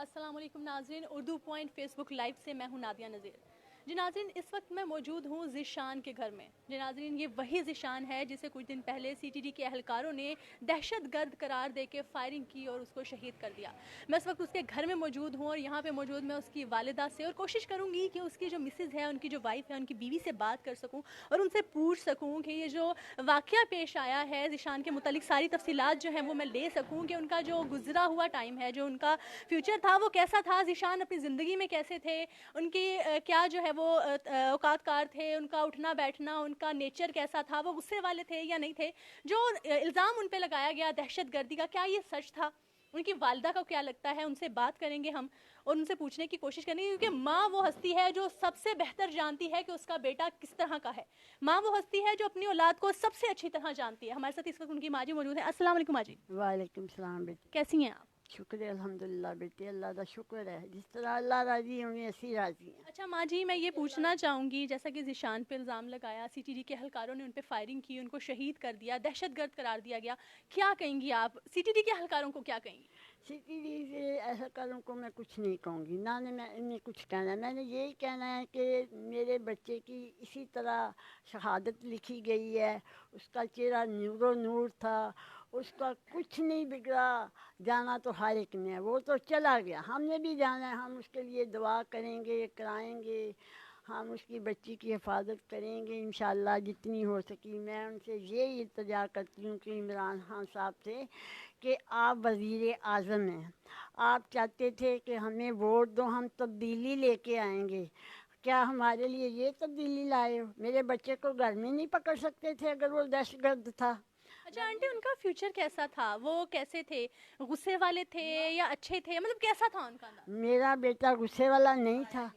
अस्सलाम वालेकुम नाज़रीन, उर्दू पॉइंट फेसबुक लाइव से मैं हूं नादिया नज़ीर। जी नाज़रीन, इस वक्त मैं मौजूद हूं ज़ीशान के घर में। जी नाज़रीन, ये वही ज़ीशान है जिसे कुछ दिन पहले सीटीडी के अहलकारों ने दहशतगर्द करार देके फायरिंग की और उसको शहीद कर दिया। मैं इस वक्त उसके घर में मौजूद हूं और यहाँ पे मौजूद मैं उसकी वालिदा से और कोशिश करूँगी कि उसकी जो मिसेज़ है, उनकी जो वाइफ है, उनकी बीवी से बात कर सकूँ और उनसे पूछ सकूँ कि ये जो वाक़या पेश आया है ज़ीशान के मुतालिक सारी तफसीलात जो हैं वो मैं ले सकूँ कि उनका जो गुजरा हुआ टाइम है, जो उनका फ्यूचर था वो कैसा था, ज़ीशान अपनी ज़िंदगी में कैसे थे, उनकी क्या जो है वो औकातकार थे, उनका उठना बैठना, उनका नेचर कैसा था, वो गुस्से वाले थे या नहीं थे, जो इल्ज़ाम उन पे लगाया गया दहशतगर्दी का, क्या ये सच था, उनकी वालिदा को क्या लगता है, उनसे बात करेंगे हम और उनसे पूछने की कोशिश करेंगे, क्योंकि माँ वो हस्ती है जो सबसे बेहतर जानती है कि उसका बेटा किस तरह का है। माँ वो हस्ती है जो अपनी औलाद को सबसे अच्छी तरह जानती है। हमारे साथ इस वक्त उनकी माँ जी मौजूद है। अस्सलाम वालेकुम माँ जी, वालेकुम सलाम बेटी। कैसी हैं आप? शुक्र है अल्हम्दुलिल्लाह बेटी, अल्लाह का शुक्र है, जिस तरह अल्लाह राजी होंगे ऐसी राजी हैं। अच्छा माँ जी, मैं ये पूछना चाहूँगी, जैसा कि ज़ीशान पे इल्ज़ाम लगाया, सीटीडी के अहलकारों ने उन पे फायरिंग की, उनको शहीद कर दिया, दहशतगर्द करार दिया गया, क्या कहेंगी आप? सीटीडी के अहलकारों को क्या कहेंगी? सीधी से ऐसा करूँ को मैं कुछ नहीं कहूँगी, ना ने मैं इन्हें कुछ कहना है। मैंने यही कहना है कि मेरे बच्चे की इसी तरह शहादत लिखी गई है। उसका चेहरा नूरो नूर था, उसका कुछ नहीं बिगड़ा। जाना तो हर एक ने है, वो तो चला गया, हमने भी जाना है। हम उसके लिए दुआ करेंगे, कराएंगे, हम उसकी बच्ची की हिफाजत करेंगे इंशाअल्लाह जितनी हो सकी। मैं उनसे यही इल्तिजा करती हूँ कि इमरान खान साहब से कि आप वज़ीर आज़म हैं, आप चाहते थे कि हमें वोट दो, हम तब्दीली लेके आएंगे। क्या हमारे लिए ये तब्दीली लाए हो? मेरे बच्चे को घर में नहीं पकड़ सकते थे अगर वो दहशतगर्द था? अच्छा आंटी, उनका फ्यूचर कैसा था? वो कैसे थे? गुस्से वाले थे या अच्छे थे? मतलब कैसा था उनका अंदाज? मेरा बेटा गुस्से वाला नहीं था।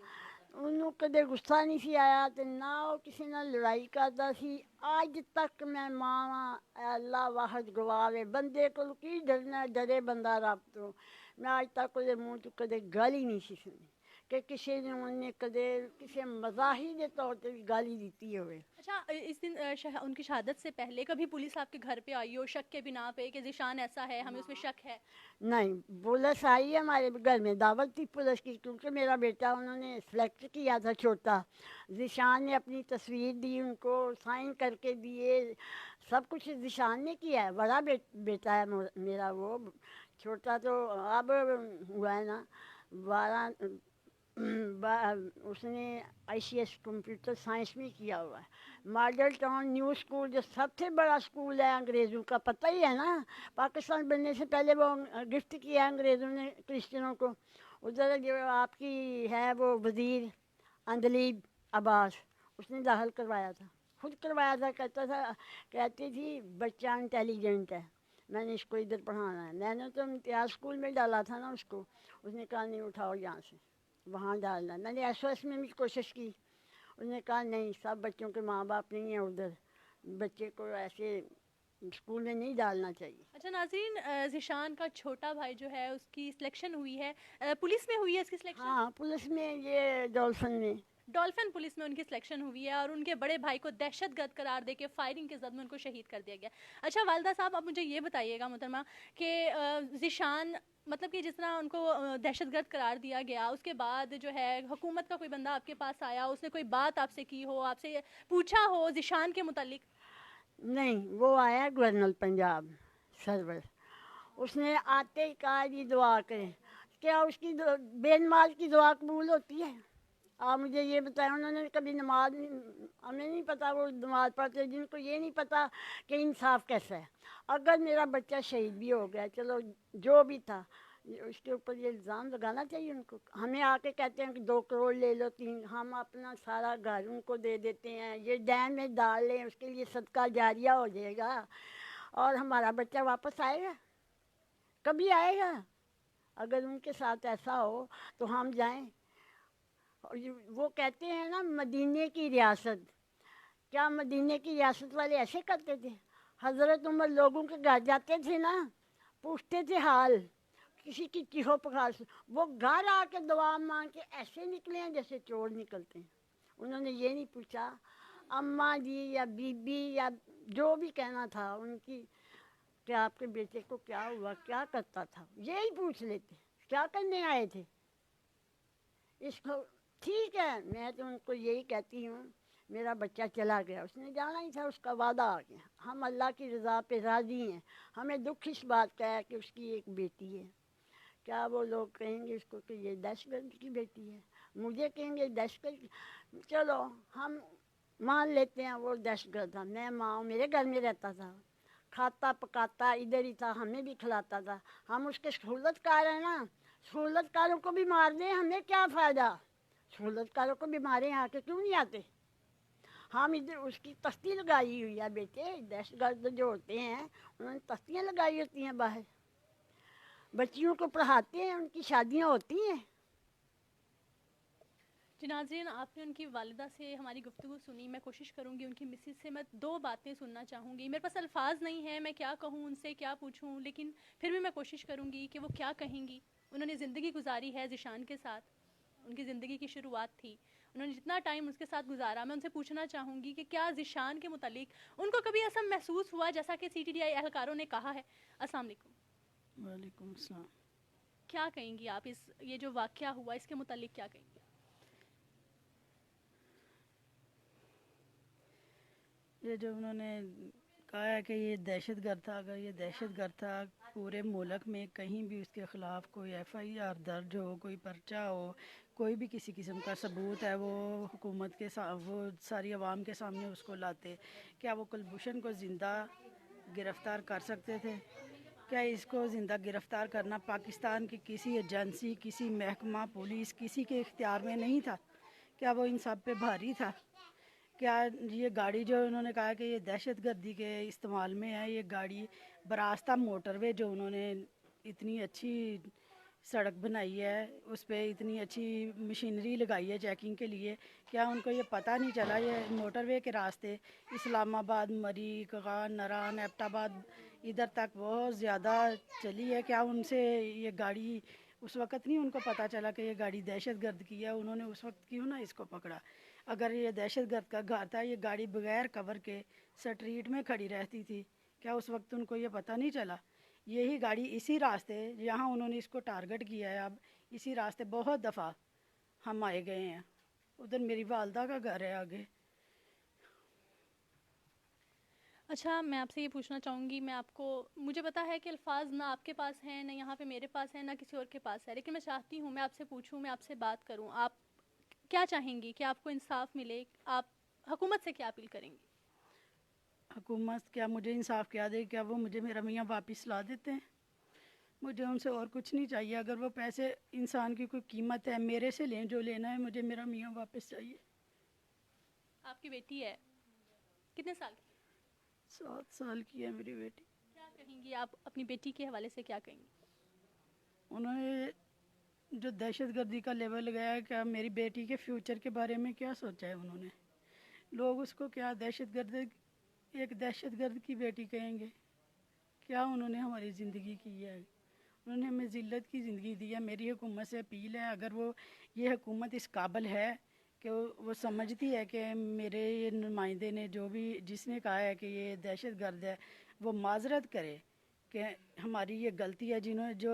ਉਹਨੂੰ ਕਦੇ ਗੁੱਸਾ ਨਹੀਂ ਸੀ ਆਇਆ ਤੇ ਨਾ ਉਹ ਕਿਸੇ ਨਾਲ ਲੜਾਈ ਕਰਦਾ ਸੀ। ਅੱਜ ਤੱਕ ਮੈਂ ਮਾਂ ਵਾਂ, ਅੱਲਾ ਵਾਹਿਦ ਗਵਾਹ ਵੇ, ਬੰਦੇ ਕੋਲ ਕੀ ਡਰਨਾ, ਡਰੇ ਬੰਦਾ ਰੱਬ ਤੋਂ। ਮੈਂ ਅੱਜ ਤੱਕ ਉਹਦੇ ਮੂੰਹ 'ਚ ਕਦੇ ਗੱਲ ਹੀ ਨਹੀਂ ਸੀ ਸੁਣੀ ਕਿ ਕਿਸੇ ਨੇ ਉਹਨੇ ਕਦੇ ਕਿਸੇ ਮਜ਼ਾਹੀ ਦੇ तौर ਤੇ ਵੀ ਗੱਲ ਹੀ ਦਿੱਤੀ ਹੋਵੇ। अच्छा इस दिन उनकी शहादत से पहले कभी पुलिस आपके घर पे आई हो शक के बिना पे कि ज़ीशान ऐसा है, हमें उसमें शक है? नहीं, पुलिस आई है हमारे घर में, दावत थी पुलिस की, क्योंकि मेरा बेटा उन्होंने सेलेक्ट किया था छोटा। ज़ीशान ने अपनी तस्वीर दी, उनको साइन करके दिए, सब कुछ ज़ीशान ने किया है। बड़ा बेटा है मेरा वो, छोटा तो अब हुआ है ना 12। उसने ICS कंप्यूटर साइंस में किया हुआ है। मॉडल टाउन न्यू स्कूल जो सबसे बड़ा स्कूल है अंग्रेज़ों का, पता ही है ना, पाकिस्तान बनने से पहले वो गिफ्ट किया अंग्रेज़ों ने क्रिश्चियनों को। उधर जो आपकी है वो वज़ीर अंदलीब अब्बास, उसने दाखिल करवाया था, खुद करवाया था। कहता था, कहती थी बच्चा इंटेलिजेंट है, मैंने इसको इधर पढ़ाना है। मैंने तो इम्तियाज़ स्कूल में डाला था ना उसको, उसने कहा नहीं उठाओ यहाँ से, वहाँ डालना है। मैंने SOS में भी कोशिश की, उसने कहा नहीं, सब बच्चों के माँ बाप नहीं हैं उधर, बच्चे को ऐसे स्कूल में नहीं डालना चाहिए। अच्छा नाज़रीन, ज़ीशान का छोटा भाई जो है उसकी सिलेक्शन हुई है, पुलिस में हुई है इसकी सिलेक्शन? हाँ, पुलिस में, ये डॉल्फिन में। डॉल्फिन पुलिस में उनकी सिलेक्शन हुई है और उनके बड़े भाई को दहशतगर्द करार देके फायरिंग के जद में उनको शहीद कर दिया गया। अच्छा वालिदा साहब, आप मुझे ये बताइएगा मोहतरमा कि ज़ीशान, मतलब कि जिस तरह उनको दहशतगर्द करार दिया गया, उसके बाद जो है हुकूमत का कोई बंदा आपके पास आया, उसने कोई बात आपसे की हो, आपसे पूछा हो ज़ीशान के मुतालिक? नहीं, वो आया गवर्नर पंजाब सरवर, उसने आते ही कहा जी दुआ करें। क्या उसकी बेनमाज की दुआ कबूल होती है? आप मुझे ये बताएं। उन्होंने कभी नमाज नहीं, हमें नहीं पता वो नमाज पढ़ते, जिनको ये नहीं पता कि इंसाफ कैसा है। अगर मेरा बच्चा शहीद भी हो गया, चलो जो भी था, उसके ऊपर ये इल्ज़ाम लगाना चाहिए उनको। हमें आके कहते हैं कि 2 करोड़ ले लो, 3, हम अपना सारा घर उनको दे देते हैं, ये डैम में डाल लें, उसके लिए सदका जारिया हो जाएगा और हमारा बच्चा वापस आएगा, कभी आएगा? अगर उनके साथ ऐसा हो तो हम जाएं। और वो कहते हैं ना मदीने की रियासत, क्या मदीने की रियासत वाले ऐसे करते थे? हज़रत उमर लोगों के घर जाते थे ना, पूछते थे हाल, किसी की चीखों पुकार से, वो घर आके दुआ मांग के ऐसे निकले हैं जैसे चोर निकलते हैं। उन्होंने ये नहीं पूछा अम्मा जी या बीबी या जो भी कहना था उनकी, कि आपके बेटे को क्या हुआ, क्या करता था, यही पूछ लेते क्या करने आए थे इसको? ठीक है, मैं तो उनको यही कहती हूँ, मेरा बच्चा चला गया, उसने जाना ही था, उसका वादा आ गया, हम अल्लाह की रज़ा पे राज़ी हैं। हमें दुख इस बात का है कि उसकी एक बेटी है। क्या वो लोग कहेंगे उसको कि ये दहशतगर्द की बेटी है? मुझे कहेंगे दहशतगर्द, चलो हम मान लेते हैं वो दहशतगर्द था। मैं माँ हूँ, मेरे घर में रहता था, खाता पकाता इधर ही था, हमें भी खिलाता था। हम उसके सहूलतकार हैं ना, सहूलतकारों को भी मार दें, हमें क्या फ़ायदा? सहूलतकारों को भी मारे, यहाँ के क्यों नहीं आते? हम इधर उसकी तख्ती लगाई हुई है बेटे, दहशतगर्द जो होते हैं उन्होंने तख्तियाँ लगाई होती हैं बाहर, बच्चियों को पढ़ाते हैं, उनकी शादियाँ होती हैं। जी नाज़रीन, आपने उनकी वालिदा से हमारी गुफ्तगू सुनी। मैं कोशिश करूँगी उनकी मिसेस से मैं 2 बातें सुनना चाहूँगी। मेरे पास अल्फाज नहीं है, मैं क्या कहूँ उनसे, क्या पूछूँ, लेकिन फिर भी मैं कोशिश करूँगी कि वो क्या कहेंगी। उन्होंने ज़िंदगी गुजारी है ज़ीशान के साथ, उनकी ज़िंदगी की शुरुआत थी, उन्होंने जितना टाइम उसके साथ गुजारा, मैं उनसे पूछना चाहूँगी कि क्या ज़ीशान के मुतालिक उनको कभी ऐसा महसूस हुआ जैसा कि CTDI एहलकारों ने कहा है? अस्सलाम वालेकुम। वालेकुम अस्सलाम। क्या कहेंगी आप इस ये जो वाक़या हुआ इसके मुतालिक क्या कहेंगी? ये जो उन्होंने कहा है कि ये दहशतगर्द था, अगर ये दहशतगर्द था, पूरे मुल्क में कहीं भी उसके ख़िलाफ़ कोई FIR दर्ज हो, कोई पर्चा हो, कोई भी किसी किस्म का सबूत है, वो हुकूमत के वो सारी आवाम के सामने उसको लाते। क्या वो कुलभूषण को ज़िंदा गिरफ़्तार कर सकते थे? क्या इसको ज़िंदा गिरफ़्तार करना पाकिस्तान की किसी एजेंसी, किसी महकमा, पुलिस, किसी के इख्तियार में नहीं था? क्या वो इन सब पे भारी था? क्या ये गाड़ी जो उन्होंने कहा कि ये दहशतगर्दी के इस्तेमाल में है, ये गाड़ी बरास्ता मोटरवे जो उन्होंने इतनी अच्छी सड़क बनाई है, उस पर इतनी अच्छी मशीनरी लगाई है चेकिंग के लिए, क्या उनको ये पता नहीं चला ये मोटरवे के रास्ते इस्लामाबाद, मरी, कगान, नरान, एबटाबाद इधर तक बहुत ज़्यादा चली है? क्या उनसे ये गाड़ी उस वक़्त नहीं उनको पता चला कि ये गाड़ी दहशतगर्द की है? उन्होंने उस वक्त क्यों ना इसको पकड़ा? अगर ये दहशतगर्द का घर था, ये गाड़ी बगैर कवर के स्ट्रीट में खड़ी रहती थी, क्या उस वक्त उनको ये पता नहीं चला? यही गाड़ी इसी रास्ते, जहाँ उन्होंने इसको टारगेट किया है, अब इसी रास्ते बहुत दफ़ा हम आए गए हैं। उधर मेरी वालदा का घर है आगे। अच्छा, मैं आपसे ये पूछना चाहूँगी, मैं आपको मुझे पता है कि अल्फाज ना आपके पास हैं, ना यहाँ पे मेरे पास हैं, ना किसी और के पास है, लेकिन मैं चाहती हूँ मैं आपसे पूछूँ, मैं आपसे बात करूँ। आप क्या चाहेंगी कि आपको इंसाफ मिले? आप हुकूमत से क्या अपील करेंगी? हुकूमत क्या मुझे इंसाफ क्या दे? क्या वो मुझे मेरा मियाँ वापस ला देते हैं? मुझे उनसे और कुछ नहीं चाहिए। अगर वो पैसे इंसान की कोई कीमत है, मेरे से लें जो लेना है, मुझे मेरा मियाँ वापस चाहिए। आपकी बेटी है, कितने साल की? 7 साल की है मेरी बेटी। क्या कहेंगी आप अपनी बेटी के हवाले से, क्या कहेंगी? उन्होंने जो दहशतगर्दी का लेवल लगाया है, क्या मेरी बेटी के फ्यूचर के बारे में क्या सोचा है उन्होंने? लोग उसको क्या दहशतगर्द, एक दहशतगर्द की बेटी कहेंगे? क्या उन्होंने हमारी ज़िंदगी की है? उन्होंने हमें ज़िल्लत की ज़िंदगी दी है। मेरी हुकूमत से अपील है, अगर वो ये हुकूमत इस काबिल है कि वो समझती है कि मेरे ये नुमाइंदे ने जो भी जिसने कहा है कि ये दहशतगर्द है, वो माजरत करे कि हमारी ये गलती है। जिन्होंने जो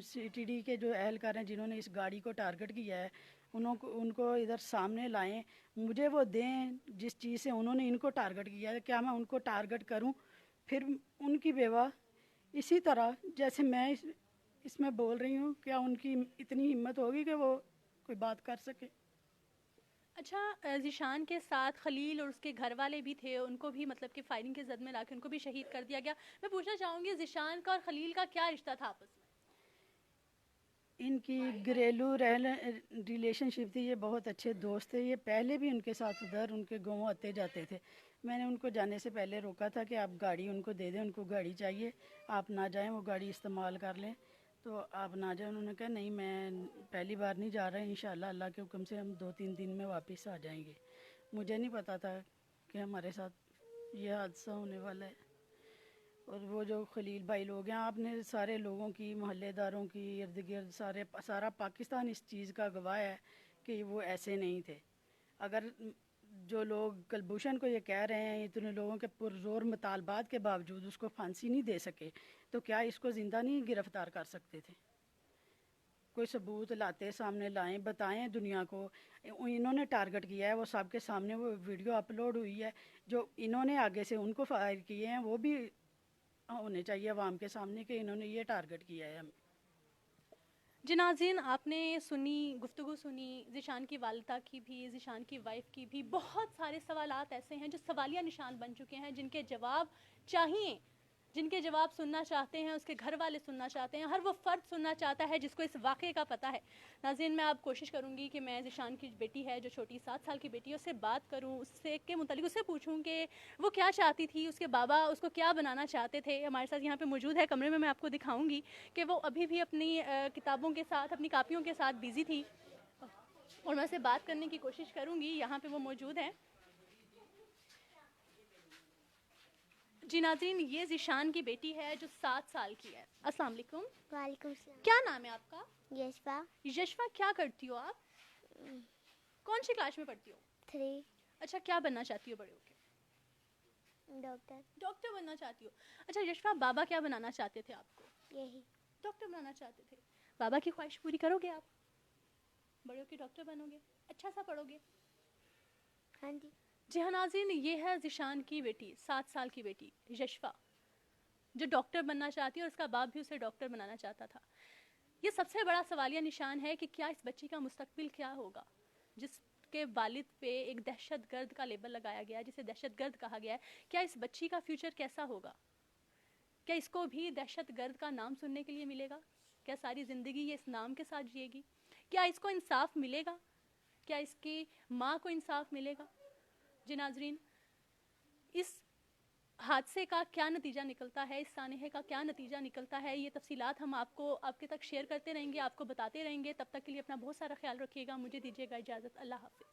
CTD के जो एहलकार हैं जिन्होंने इस गाड़ी को टारगेट किया है, उनको इधर सामने लाएं, मुझे वो दें जिस चीज़ से उन्होंने इनको टारगेट किया है। क्या मैं उनको टारगेट करूं? फिर उनकी बेवा इसी तरह जैसे मैं इसमें बोल रही हूँ, क्या उनकी इतनी हिम्मत होगी कि वो कोई बात कर सके? अच्छा, ज़ीशान के साथ खलील और उसके घर वाले भी थे, उनको भी मतलब कि फायरिंग के जद में लाके उनको भी शहीद कर दिया गया। मैं पूछना चाहूँगी ज़ीशान का और खलील का क्या रिश्ता था आपस में? इनकी घरेलू रिलेशनशिप थी, ये बहुत अच्छे दोस्त थे। ये पहले भी उनके साथ उधर उनके गाँव आते जाते थे। मैंने उनको जाने से पहले रोका था कि आप गाड़ी उनको दे दें, उनको गाड़ी चाहिए, आप ना जाएं, वो गाड़ी इस्तेमाल कर लें, तो आप ना जाएं। उन्होंने कहा नहीं, मैं पहली बार नहीं जा रहा, इंशाल्लाह अल्लाह के हुक्म से हम 2-3 दिन में वापस आ जाएंगे। मुझे नहीं पता था कि हमारे साथ ये हादसा होने वाला है। और वो जो खलील भाई लोग हैं, आपने सारे लोगों की, मोहल्लेदारों की, इर्द गिर्द सारा पाकिस्तान इस चीज़ का गवाह है कि वो ऐसे नहीं थे। अगर जो लोग कुलभूषण को ये कह रहे हैं, इतने लोगों के पुरजोर मुतालबात के बावजूद उसको फांसी नहीं दे सके, तो क्या इसको ज़िंदा नहीं गिरफ़्तार कर सकते थे? کوئی ثبوت لاتے سامنے لائیں بتائیں دنیا کو. انہوں نے ٹارگٹ کیا ہے, وہ سب کے سامنے وہ ویڈیو اپلوڈ ہوئی ہے. جو انہوں نے آگے سے ان کو فائر کیے ہیں وہ بھی ہونے چاہیے عوام کے سامنے کہ انہوں نے یہ ٹارگٹ کیا ہے ہمیں. جی ناظرین, آپ نے سنی گفتگو سنی ذیشان کی والدہ کی بھی, ذیشان کی وائف کی بھی. بہت سارے سوالات ایسے ہیں جو سوالیہ نشان بن چکے ہیں, جن کے جواب چاہیے, جن کے جواب سننا چاہتے ہیں, اس کے گھر والے سننا چاہتے ہیں, ہر وہ فرد سننا چاہتا ہے جس کو اس واقعے کا پتہ ہے. ناظرین, میں آپ کوشش کروں گی کہ میں ذیشان کی بیٹی ہے جو چھوٹی 7 سال کی بیٹی ہے, اس سے بات کروں, اس سے کے متعلق اس سے پوچھوں کہ وہ کیا چاہتی تھی, اس کے بابا اس کو کیا بنانا چاہتے تھے. ہمارے ساتھ یہاں پہ موجود ہے کمرے میں آپ کو دکھاؤں گی کہ وہ ابھی بھی اپنی کتابوں کے ساتھ, اپنی کاپیوں کے ساتھ بیزی تھی, اور میں اسے بات کرنے کی کوشش کروں گی. یہاں پہ وہ موجود ہیں. جی ناظرین, یہ ذیشان کی بیٹی ہے جو 7 سال کی ہے. السلام علیکم. وعلیکم السلام. کیا نام ہے آپ کا؟ یشفا. یشفا, کیا کرتی ہو آپ؟ کون سی کلاس میں پڑھتی ہو؟ 3. اچھا, کیا بننا چاہتی ہو بڑے ہو کے؟ ڈاکٹر. ڈاکٹر بننا چاہتی ہو. اچھا یشفا, بابا کیا بنانا چاہتے تھے آپ کو؟ یہی. ڈاکٹر بنانا چاہتے تھے. بابا کی خواہش پوری کرو گے آپ؟ بڑے ہو کے ڈاکٹر بنو گے, اچھا سا پڑھو گے؟ ہاں جی. جی ہاں ناظرین, یہ ہے ذیشان کی بیٹی, 7 سال کی بیٹی یشفا, جو ڈاکٹر بننا چاہتی ہے, اور اس کا باپ بھی اسے ڈاکٹر بنانا چاہتا تھا. یہ سب سے بڑا سوالیہ نشان ہے کہ کیا اس بچی کا مستقبل کیا ہوگا, جس کے والد پہ ایک دہشت گرد کا لیبل لگایا گیا ہے, جسے دہشت گرد کہا گیا ہے. کیا اس بچی کا فیوچر کیسا ہوگا؟ کیا اس کو بھی دہشت گرد کا نام سننے کے لیے ملے گا؟ کیا ساری زندگی یہ اس نام کے ساتھ جیے گی؟ کیا اس کو انصاف ملے گا؟ کیا اس کی ماں کو انصاف ملے گا؟ جی ناظرین, اس حادثے کا کیا نتیجہ نکلتا ہے, اس سانحے کا کیا نتیجہ نکلتا ہے, یہ تفصیلات ہم آپ کے تک شیئر کرتے رہیں گے, آپ کو بتاتے رہیں گے. تب تک کے لیے اپنا بہت سارا خیال رکھیے گا. مجھے دیجیے گا اجازت. اللہ حافظ.